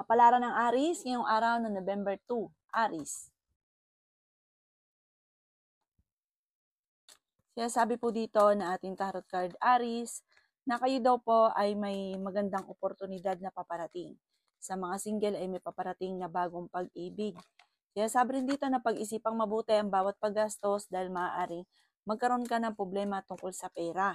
Kapalaran ng Aries ngayong araw ng November 2, Aries. Kaya sabi po dito na ating tarot card Aries, na kayo daw po ay may magandang oportunidad na paparating. Sa mga single ay may paparating na bagong pag-ibig. Kaya sabi rin dito na pag-isipang mabuti ang bawat paggastos dahil maaaring magkaroon ka ng problema tungkol sa pera.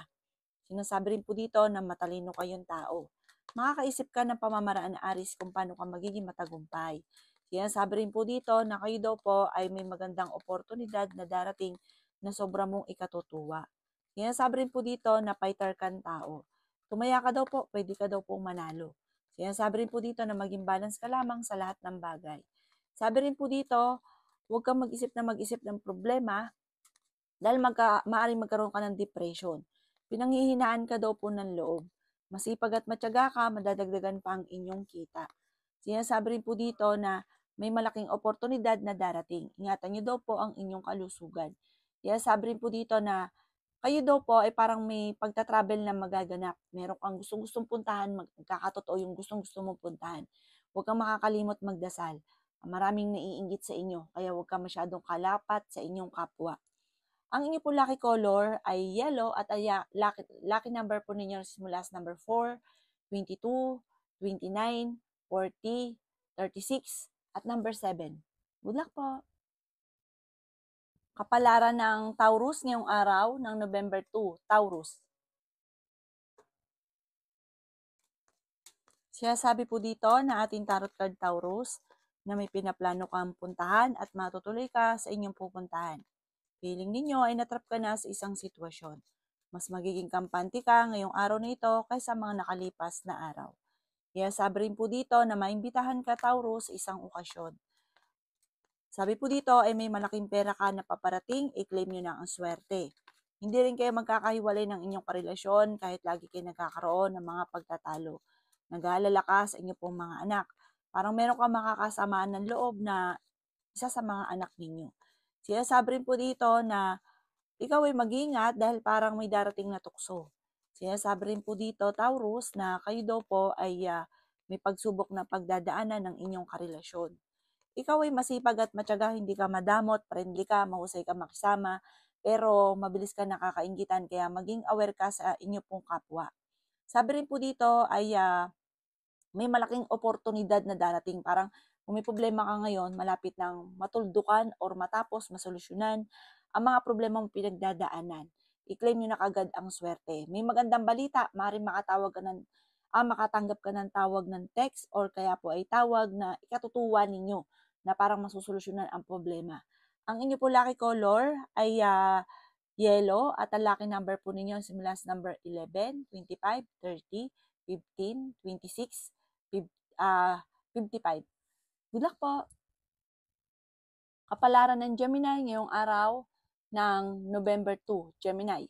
Sinasabi rin po dito na matalino kayong tao. Makakaisip ka ng pamamaraan na Aries kung paano ka magiging matagumpay. Sinasabi rin po dito na kayo daw po ay may magandang oportunidad na darating na sobra mong ikatutuwa. Sinasabi rin po dito na fighter kang tao. Tumaya ka daw po, pwede ka daw pong manalo. Sinasabi rin po dito na maging balance ka lamang sa lahat ng bagay. Sabi rin po dito, huwag kang mag-isip ng problema dahil maaaring magkaroon ka ng depression. Pinanghihinaan ka daw po ng loob. Masipag at matyaga ka, madadagdagan pa ang inyong kita. Sinasabi rin po dito na may malaking oportunidad na darating. Ingatan niyo daw po ang inyong kalusugan. Sinasabi rin po dito na kayo daw po ay parang may pagta-travel na magaganap. Meron kang gustong-gustong puntahan, magkakatotoo yung gustong-gusto mong puntahan. Huwag kang makakalimot magdasal. Maraming naiinggit sa inyo, kaya huwag kang masyadong kalapat sa inyong kapwa. Ang inyo po lucky color ay yellow at lucky number po ninyo simula sa number 4, 22, 29, 40, 36, at number 7. Good luck po! Kapalaran ng Taurus ngayong araw ng November 2, Taurus. Siya sabi po dito na ating tarot card Taurus na may pinaplano kang puntahan at matutuloy ka sa inyong pupuntahan. Feeling ninyo ay natrap ka na sa isang sitwasyon. Mas magiging kampante ka ngayong araw na ito kaysa mga nakalipas na araw. Kaya sabi rin po dito na maimbitahan ka Taurus sa isang okasyon. Sabi po dito ay may malaking pera ka na paparating, i-claim nyo na ang swerte. Hindi rin kayo magkakahiwalay ng inyong karelasyon kahit lagi kayo nagkakaroon ng mga pagtatalo. Nag-aalala ka sa inyong pong mga anak. Parang meron ka makakasamaan ng loob na isa sa mga anak ninyo. Sinasabi rin po dito na ikaw ay mag-ingat dahil parang may darating na tukso. Sinasabi rin po dito, Taurus, na kayo daw po ay may pagsubok na pagdadaanan ng inyong karelasyon. Ikaw ay masipag at matyaga, hindi ka madamot, friendly ka, mahusay ka makisama, pero mabilis ka nakakainggitan kaya maging aware ka sa inyo pong kapwa. Sabi rin po dito ay may malaking oportunidad na darating. Parang kung may problema ka ngayon, malapit nang matuldukan or matapos, masolusyonan ang mga problema mong pinagdadaanan. I-claim nyo na kagad ang swerte. May magandang balita, maaaring makatanggap ka ng tawag ng text or kaya po ay tawag na ikatutuwa ninyo na parang masusolusyonan ang problema. Ang inyo po lucky color ay yellow at ang lucky number po ninyo simula sa number 11, 25, 30, 15, 26, 55. Good luck po! Kapalaran ng Gemini ngayong araw ng November 2, Gemini.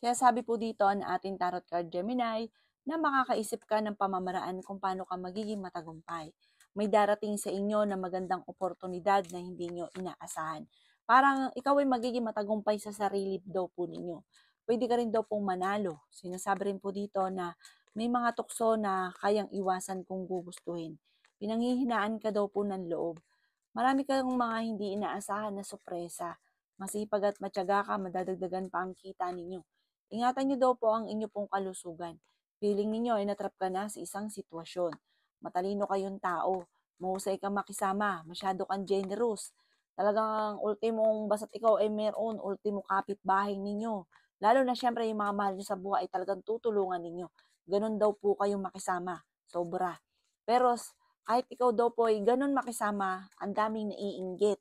Kaya sabi po dito na ating tarot card Gemini na makakaisip ka ng pamamaraan kung paano ka magiging matagumpay. May darating sa inyo na magandang oportunidad na hindi nyo inaasahan. Parang ikaw ay magiging matagumpay sa sarili daw po ninyo. Pwede ka rin daw pong manalo. Sinasabi rin po dito na may mga tukso na kayang iwasan kung gugustuhin. Pinanghihinaan ka daw po ng loob. Marami kang mga hindi inaasahan na sorpresa. Masipag at matyaga ka, madadagdagan pa ang kita ninyo. Ingatan niyo daw po ang inyo pong kalusugan. Feeling ninyo ay natrap ka na sa isang sitwasyon. Matalino kayong tao. Mahusay kang makisama. Masyado kang generous. Talagang ultimong, basta't ikaw ay meron, ultimo kapitbahay ninyo. Lalo na syempre yung mga mahal nyo sa buhay ay talagang tutulungan ninyo. Ganun daw po kayong makisama. Sobra. Pero kahit ikaw daw po ay ganun makisama, ang daming naiinggit.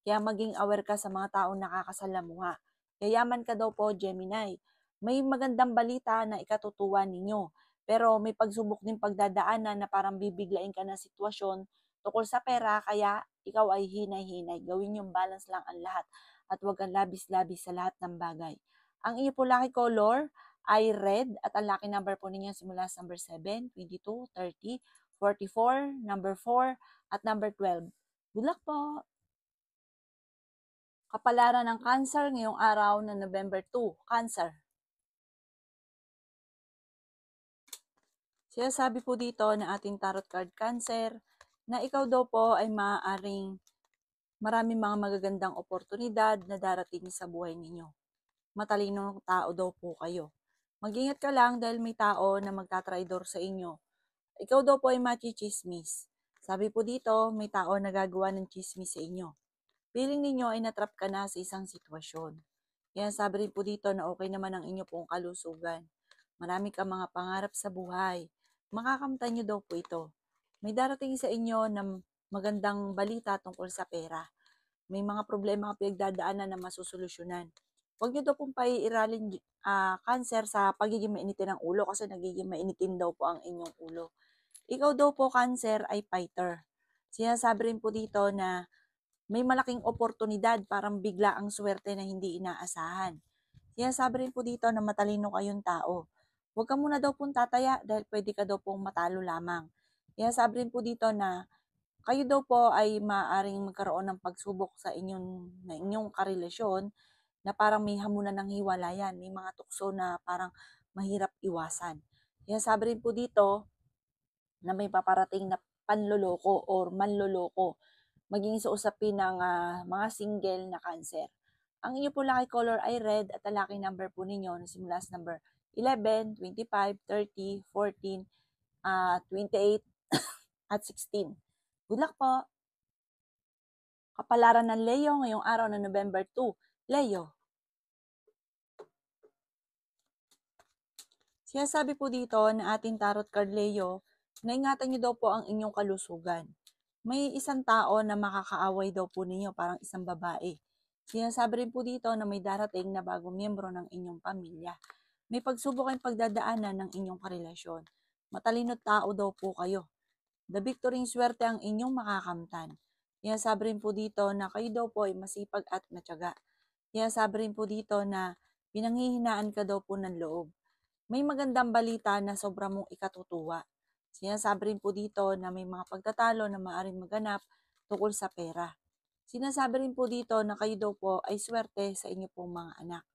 Kaya maging aware ka sa mga taong nakakasalamuha. Yayaman ka daw po, Gemini. May magandang balita na ikatutuwa ninyo. Pero may pagsubok din pagdadaanan na parang bibiglain ka ng sitwasyon tungkol sa pera, kaya ikaw ay hinay-hinay. Gawin yung balance lang ang lahat at huwag kang labis-labis sa lahat ng bagay. Ang inyo po lucky color ay red at ang lucky number po ninyo simula sa number 7, 22, 30, 44, number 4, at number 12. Good luck po! Kapalaran ng Cancer ngayong araw na November 2, Cancer. Sinasabi po dito na ating tarot card Cancer na ikaw daw po ay maaaring maraming mga magagandang oportunidad na darating sa buhay ninyo. Matalinong tao daw po kayo. Mag-ingat ka lang dahil may tao na magtatraidor sa inyo. Ikaw daw po ay machichismis. Sabi po dito, may tao na gagawa ng chismis sa inyo. Feeling ninyo ay natrap ka na sa isang sitwasyon. Kaya sabi rin po dito na okay naman ang inyo pong kalusugan. Marami kang mga pangarap sa buhay. Makakamtan nyo daw po ito. May darating sa inyo na magandang balita tungkol sa pera. May mga problema ka pinagdadaanan na masusolusyonan. Huwag nyo daw pong paiiralin cancer sa pagiging mainitin ng ulo kasi nagiging mainitin daw po ang inyong ulo. Ikaw daw po cancer ay fighter. Sinasabi rin po dito na may malaking oportunidad, parang bigla ang swerte na hindi inaasahan. Sinasabi rin po dito na matalino kayong tao. Huwag ka muna daw pong tataya dahil pwede ka daw pong matalo lamang. Sinasabi rin po dito na kayo daw po ay maaaring magkaroon ng pagsubok sa inyong karelasyon na parang may hamunan ng hiwalayan. May mga tukso na parang mahirap iwasan. Sinasabi rin po dito na may paparating na panloloko or manloloko maging sa usapin ng mga single na cancer. Ang inyo po lucky color ay red at ang lucky number po ninyo na simula sa number 11, 25, 30, 14, 28, at 16. Good luck po! Kapalaran ng Leo ngayong araw na November 2. Leo. Sinasabi po dito na ating tarot card Leo na ingatan niyo daw po ang inyong kalusugan. May isang tao na makakaaway daw po ninyo, parang isang babae. Sinasabi rin po dito na may darating na bagong miyembro ng inyong pamilya. May pagsubok kayong pagdadaanan ng inyong karelasyon. Matalino't tao daw po kayo. The victory swerte ang inyong makakamtan. Sinasabi rin po dito na kayo daw po ay masipag at matyaga. Sinasabi rin po dito na pinanghihinaan ka daw po ng loob. May magandang balita na sobra mong ikatutuwa. Sinasabi rin po dito na may mga pagtatalo na maaaring maganap tungkol sa pera. Sinasabi rin po dito na kayo daw po ay swerte sa inyo pong mga anak.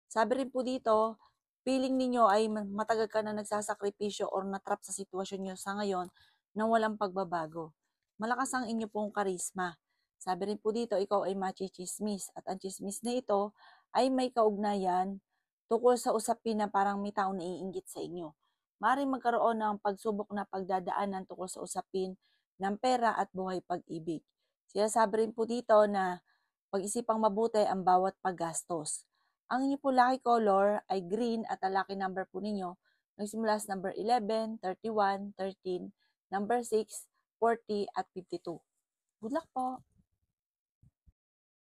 Sabi rin po dito, feeling ninyo ay matagal ka na nagsasakripisyo or natrap sa sitwasyon nyo sa ngayon na walang pagbabago. Malakas ang inyo pong karisma. Sabi rin po dito, ikaw ay machichismis at ang chismis na ito ay may kaugnayan tungkol sa usapin na parang may taong naiinggit sa inyo. Maaaring magkaroon ng pagsubok na pagdadaanan tungkol sa usapin ng pera at buhay pag-ibig. Sinasabi rin po dito na pag-isipang mabuti ang bawat paggastos. Ang inyo po lucky color ay green at ang lucky number po ninyo nagsimula sa number 11, 31, 13, number 6, 40 at 52. Good luck po!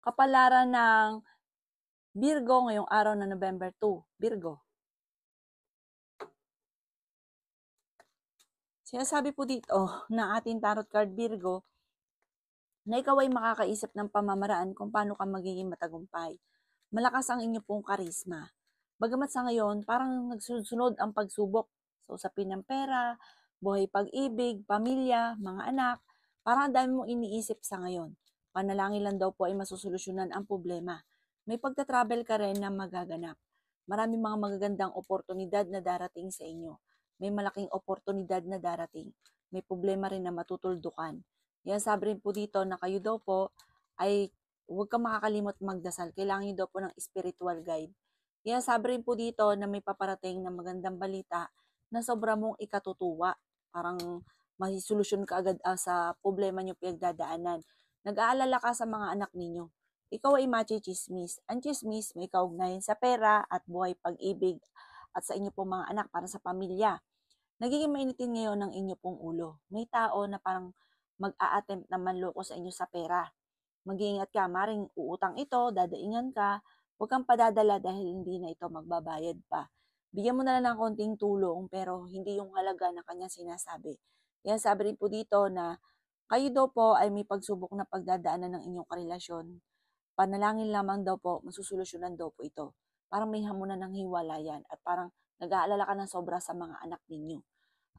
Kapalaran ng Virgo ngayong araw na November 2. Virgo. Sinasabi po dito na ating tarot card Virgo na ikaw ay makakaisip ng pamamaraan kung paano ka magiging matagumpay. Malakas ang inyo pong karisma. Bagamat sa ngayon, parang nagsunod ang pagsubok sa usapin ng pera, buhay pag-ibig, pamilya, mga anak. Parang ang dami mong iniisip sa ngayon. Panalangin lang daw po ay masusolusyonan ang problema. May pagta-travel ka rin na magaganap. Marami mga magagandang oportunidad na darating sa inyo. May malaking oportunidad na darating. May problema rin na matutuldukan. Yan sabi rin po dito na kayo daw po ay huwag kang makakalimot magdasal. Kailangan nyo daw po ng spiritual guide. Kaya sabi rin po dito na may paparating na magandang balita na sobra mong ikatutuwa. Parang may solusyon ka agad sa problema nyo pinagdadaanan. Nag-aalala ka sa mga anak ninyo. Ikaw ay machichismis. Ang chismis may kaugnayan sa pera at buhay pag-ibig at sa inyo pong mga anak para sa pamilya. Nagiging mainitin ngayon ng inyo pong ulo. May tao na parang mag-a-attempt na manloko sa inyo sa pera. Mag-iingat ka, maring uutang ito, dadaingan ka, huwag kang padadala dahil hindi na ito magbabayad pa. Bigyan mo na lang ng konting tulong pero hindi yung halaga na kanya sinasabi. Yan sabi rin po dito na kayo daw po ay may pagsubok na pagdadaanan ng inyong karelasyon. Panalangin lamang daw po, masusolusyonan daw po ito. Parang may hamunan ng hiwalayan at parang nag-aalala ka ng sobra sa mga anak ninyo.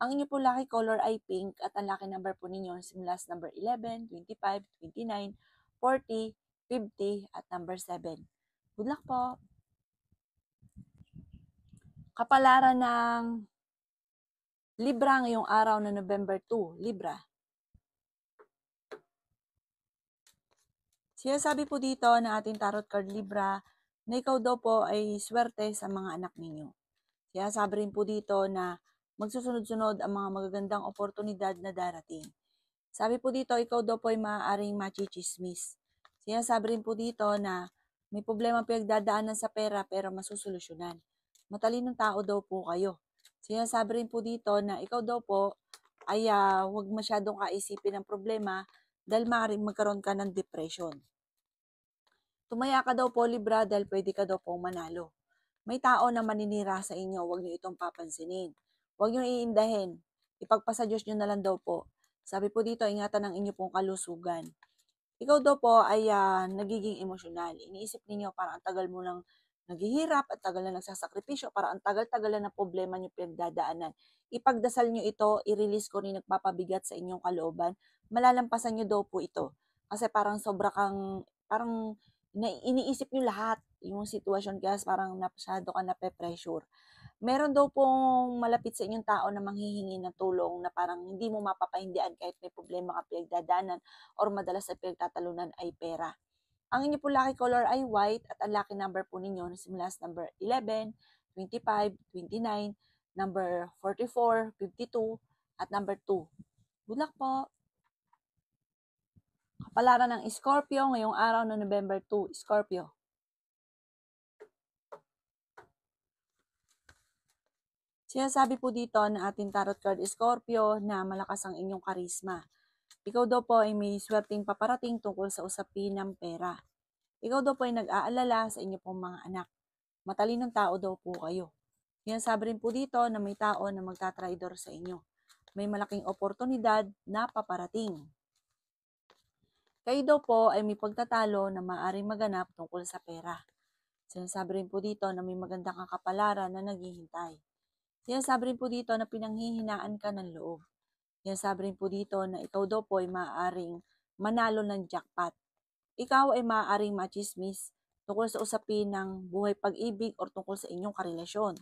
Ang inyo po lucky color ay pink at ang lucky number po ninyo simula sa number 11, 25, 29, 40, 50 at number 7. Good luck po! Kapalaran ng Libra ngayong araw na November 2, Libra. Sinasabi po dito na ating tarot card Libra na ikaw daw po ay swerte sa mga anak ninyo. Sinasabi rin po dito na magsusunod-sunod ang mga magagandang oportunidad na darating. Sabi po dito, ikaw daw po ay maaaring machichismis. Sinasabi rin po dito na may problema pinagdadaanan sa pera pero masusolusyonan. Matalinong tao daw po kayo. Sinasabi rin po dito na ikaw daw po ay huwag masyadong kaisipin ng problema dahil maaaring magkaroon ka ng depression. Tumaya ka daw po Libra dahil pwede ka daw pong manalo. May tao na maninira sa inyo, huwag niyo itong papansinin. Huwag niyo iindahin. Ipagpasa Diyos niyo na lang daw po. Sabi po dito, ingatan ang inyo pong kalusugan. Ikaw daw po ay nagiging emosyonal. Iniisip ninyo parang ang tagal mo lang naghihirap, at tagal na nagsasakripisyo, parang ang tagal-tagal na problema niyo pinagdadaanan. Ipagdasal niyo ito, i-release ko rin nagpapabigat sa inyong kalooban. Malalampasan niyo daw po ito. Kasi parang sobra kang, parang iniisip niyo lahat yung sitwasyon kaya parang masyado ka nape-pressure. Meron daw pong malapit sa inyong tao na manghihingi ng tulong na parang hindi mo mapapahindian kahit may problema ka pinagdadaanan or madalas na pinagtatalunan ay pera. Ang inyo po lucky color ay white at ang lucky number po ninyo na simula sa number 11, 25, 29, number 44, 52, at number 2. Good luck po! Kapalaran ng Scorpio ngayong araw na November 2, Scorpio. Sinasabi po dito na ating tarot card Scorpio na malakas ang inyong karisma. Ikaw daw po ay may swerteng paparating tungkol sa usapin ng pera. Ikaw daw po ay nag-aalala sa inyo pong mga anak. Matalinong tao daw po kayo. Sinasabi rin po dito na may tao na magtatraidor sa inyo. May malaking oportunidad na paparating. Kayo daw po ay may pagtatalo na maaaring maganap tungkol sa pera. Sinasabi rin po dito na may magandang kakapalaran na naghihintay. Sinasabi rin po dito na pinanghihinaan ka ng loob. Sinasabi rin po dito na ikaw daw po ay maaaring manalo ng jackpot. Ikaw ay maaaring machismis tungkol sa usapin ng buhay pag-ibig o tungkol sa inyong karelasyon.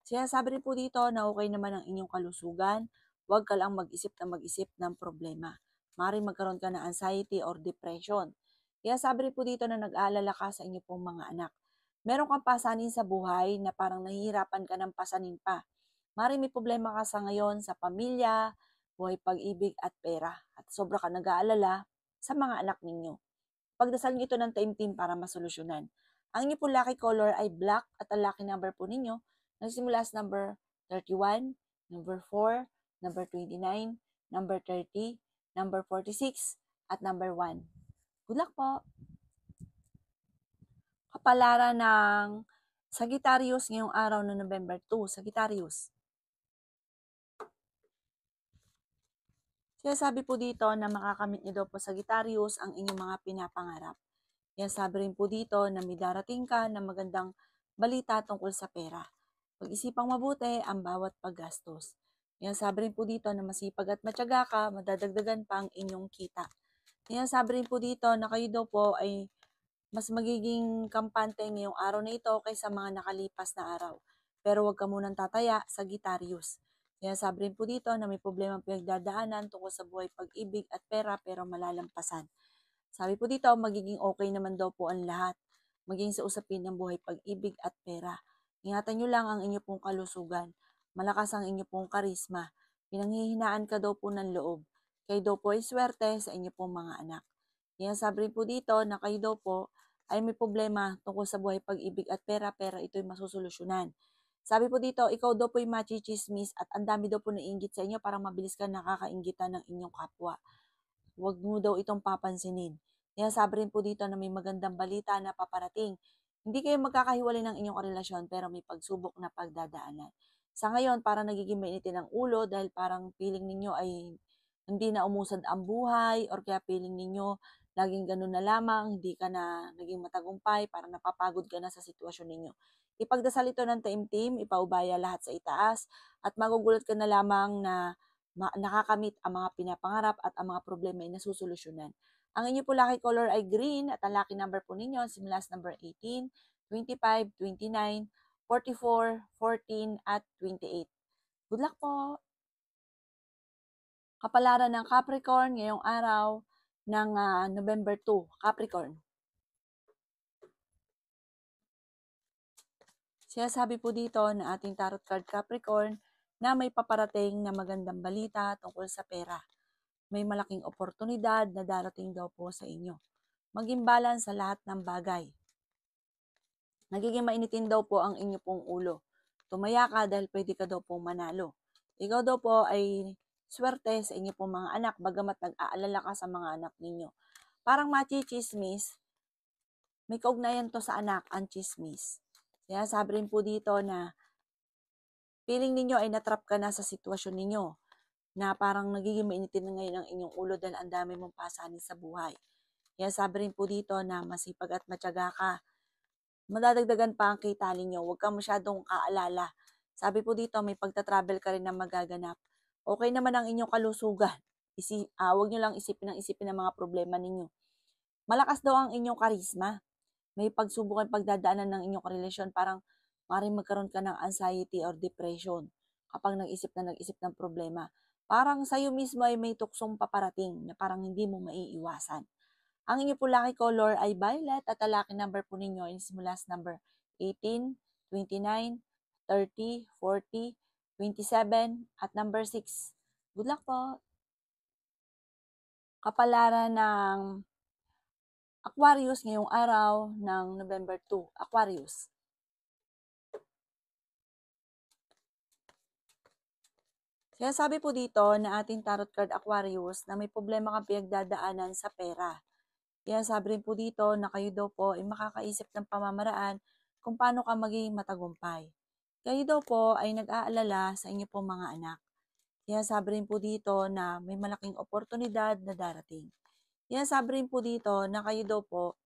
Sinasabi rin po dito na okay naman ang inyong kalusugan, huwag ka lang mag-isip ng problema. Maaaring magkaroon ka ng anxiety or depression. Sinasabi rin po dito na nag-aalala ka sa inyong pong mga anak. Meron kang pasanin sa buhay na parang nahihirapan ka ng pasanin pa. Maaaring may problema ka sa ngayon sa pamilya, buhay pag-ibig at pera. At sobra ka nag-aalala sa mga anak ninyo. Pagdasal niyo ito ng taimtim para masolusyonan. Ang inyo po lucky color ay black at ang lucky number po ninyo nagsimula sa number 31, number 4, number 29, number 30, number 46, at number 1. Good luck po! Kapalaran ng Sagittarius ngayong araw na November 2, Sagittarius. Sinasabi po dito na makakamit niyo daw po Sagittarius ang inyong mga pinapangarap. Sinasabi rin po dito na may darating ka na magandang balita tungkol sa pera. Pag-isipang mabuti ang bawat paggastos. Sinasabi rin po dito na masipag at matyaga ka, madadagdagan pa ang inyong kita. Sinasabi rin po dito na kayo daw po ay mas magiging kampante ngayong araw na ito kaysa mga nakalipas na araw. Pero huwag ka munang tataya, Sagittarius. Sinasabi rin po dito na may problema pinagdadaanan tungkol sa buhay pag-ibig at pera pero malalampasan. Sabi po dito, magiging okay naman daw po ang lahat. Maging sa usapin ng buhay pag-ibig at pera. Ingatan nyo lang ang inyo pong kalusugan. Malakas ang inyo pong karisma. Pinanghihinaan ka daw po ng loob. Kayo daw po ay swerte sa inyo pong mga anak. Sinasabi rin po dito na kayo daw po ay may problema tungkol sa buhay pag-ibig at pera, pero ito'y masusolusyonan. Sabi po dito, ikaw daw po ay machichismis at ang dami daw po nainggit sa inyo para mabilis ka nakakainggitan ng inyong kapwa. Huwag mo daw itong papansinin. Sinasabi rin po dito na may magandang balita na paparating. Hindi kayo magkakahiwalay ng inyong relasyon pero may pagsubok na pagdadaanan. Sa ngayon, parang nagiging mainitin ang ulo dahil parang feeling ninyo ay hindi na umusad ang buhay or kaya feeling ninyo laging ganun na lamang, hindi ka na naging matagumpay, parang napapagod ka na sa sitwasyon ninyo. Ipagdasal ito ng taimtim, ipaubaya lahat sa itaas, at magugulat ka na lamang na nakakamit ang mga pinapangarap at ang mga problema ay nasusolusyonan. Ang inyo po lucky color ay green at ang lucky number po ninyo simula sa number 18, 25, 29, 44, 14, at 28. Good luck po! Kapalaran ng Capricorn ngayong araw ng November 2, Capricorn. Sinasabi po dito na ating tarot card Capricorn na may paparating na magandang balita tungkol sa pera. May malaking oportunidad na darating daw po sa inyo. Maging balance sa lahat ng bagay. Nagiging mainitin daw po ang inyo pong ulo. Tumaya ka dahil pwede ka daw pong manalo. Ikaw daw po ay swerte sa inyo pong mga anak bagamat nag-aalala ka sa mga anak ninyo. Parang machichismis, may kaugnayan to sa anak, ang chismis. Kaya sabi rin po dito na feeling ninyo ay natrap ka na sa sitwasyon ninyo na parang nagiging mainitin na ngayon ang inyong ulo dahil ang dami mong pasanin sa buhay. Kaya sabi rin po dito na masipag at matyaga ka. Madadagdagan pa ang kita ninyo. Huwag kang masyadong kaalala. Sabi po dito, may pagta-travel ka rin na magaganap. Okay naman ang inyong kalusugan. Huwag nyo lang isipin ang mga problema ninyo. Malakas daw ang inyong karisma. May pagsubok at pagdadaanan ng inyong relasyon. Parang maaaring magkaroon ka ng anxiety or depression kapag nag-isip ng problema. Parang sa'yo mismo ay may tuksong paparating na parang hindi mo maiiwasan. Ang inyo po lucky color ay violet at ang lucky number po ninyo ay simula sa number 18, 29, 30, 40, 27 at number 6. Good luck po! Kapalaran ng Aquarius ngayong araw ng November 2. Aquarius. Kaya sabi po dito na ating tarot card Aquarius na may problema kang pinagdadaanan sa pera. Kaya sabi rin po dito na kayo daw po ay makakaisip ng pamamaraan kung paano ka maging matagumpay. Kayo daw po ay nag-aalala sa inyo pong mga anak. Kaya sabi rin po dito na may malaking oportunidad na darating. Kaya sabi rin po dito na kayo daw po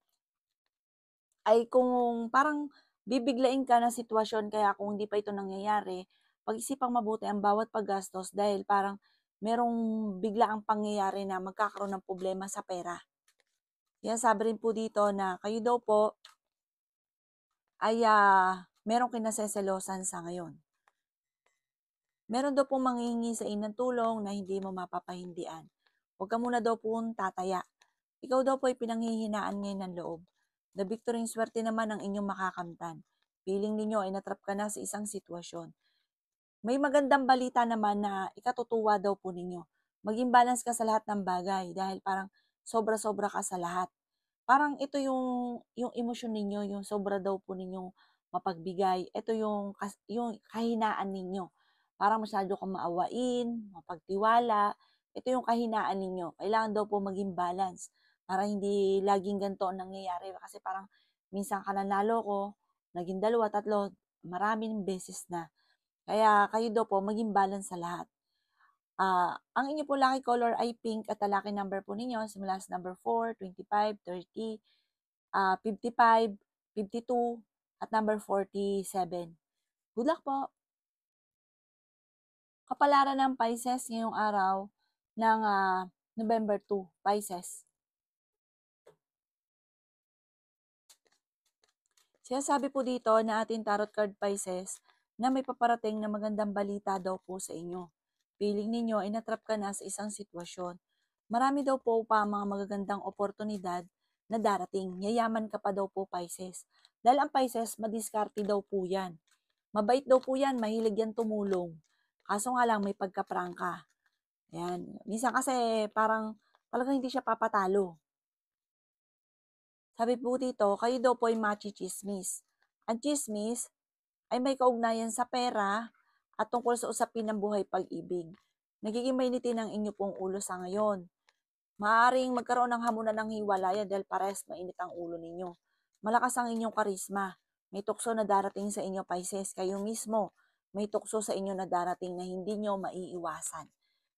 ay kung parang bibiglain ka ng sitwasyon kaya kung hindi pa ito nangyayari, pag-isipang mabuti ang bawat paggastos dahil parang merong bigla ang pangyayari na magkakaroon ng problema sa pera. Yan, sabi rin po dito na kayo daw po ay merong kinaseselosan sa ngayon. Meron daw po manghihingi sa inyo ng tulong na hindi mo mapapahindian. Huwag ka muna daw po tataya. Ikaw daw po ay pinanghihinaan ngayon ng loob. The victory swerte naman ang inyong makakamtan. Feeling ninyo ay natrap ka na sa isang sitwasyon. May magandang balita naman na ikatutuwa daw po ninyo. Maging balance ka sa lahat ng bagay dahil parang sobra-sobra ka sa lahat. Parang ito yung emosyon ninyo, yung sobra daw po ninyong mapagbigay. Ito yung kahinaan ninyo. Parang masyado kang maawain, mapagtiwala. Ito yung kahinaan ninyo. Kailangan daw po maging balance para hindi laging ganito ang nangyayari. Kasi parang minsan ka nanalo ko, naging 2, 3, maraming beses na. Kaya kayo daw po maging balance sa lahat. Ang inyo po lucky color ay pink at ang lucky number po ninyo simula sa number 4, 25, 30, 55, 52 at number 47. Good luck po! Kapalaran ng Pisces ngayong araw ng November 2, Pisces. Sinasabi po dito na ating tarot card Pisces na may paparating na magandang balita daw po sa inyo. Feeling ninyo ay natrap ka na sa isang sitwasyon. Marami daw po pa mga magagandang oportunidad na darating. Yayaman ka pa daw po Pisces. Dahil ang Pisces, madiskarte daw po yan. Mabait daw po yan, mahilig yan tumulong. Kaso nga lang may pagkaprangka. Ayan. Minsan kasi parang talagang hindi siya papatalo. Sabi po dito, kayo daw po ay machichismis. Ang chismis ay may kaugnayan sa pera at tungkol sa usapin ng buhay pag-ibig. Nagiging mainitin ang inyo pong ulo sa ngayon. Maaring magkaroon ng hamunan ng hiwalayan dahil pares mainit ang ulo ninyo. Malakas ang inyong karisma. May tukso na darating sa inyo, Pisces. Kayo mismo, may tukso sa inyo na darating na hindi nyo maiiwasan.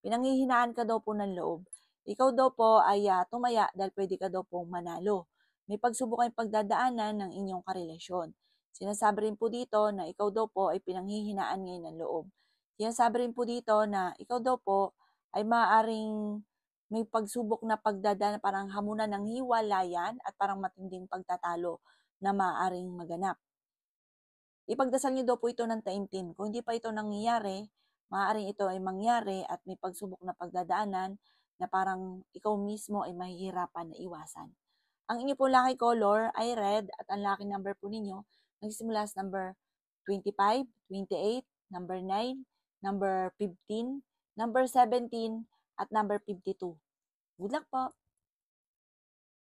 Pinanghihinaan ka daw po ng loob. Ikaw daw po ay tumaya dahil pwede ka daw pong manalo. May pagsubok kayong pagdadaanan ng inyong karelasyon. Sinasabi rin po dito na ikaw daw po ay pinanghihinaan ngayon ng loob. Sinasabi rin po dito na ikaw daw po ay maaaring may pagsubok na pagdadaan, parang hamunan ng hiwalayan at parang matinding pagtatalo na maaaring maganap. Ipagdasal niyo daw po ito ng taimtim. Kung hindi pa ito nangyayari, maaaring ito ay mangyari at may pagsubok na pagdadaanan na parang ikaw mismo ay mahihirapan na iwasan. Ang inyo po lucky color ay red at ang lucky number po ninyo nagsisimula sa number 25, 28, number 9, number 15, number 17, at number 52. Good luck po!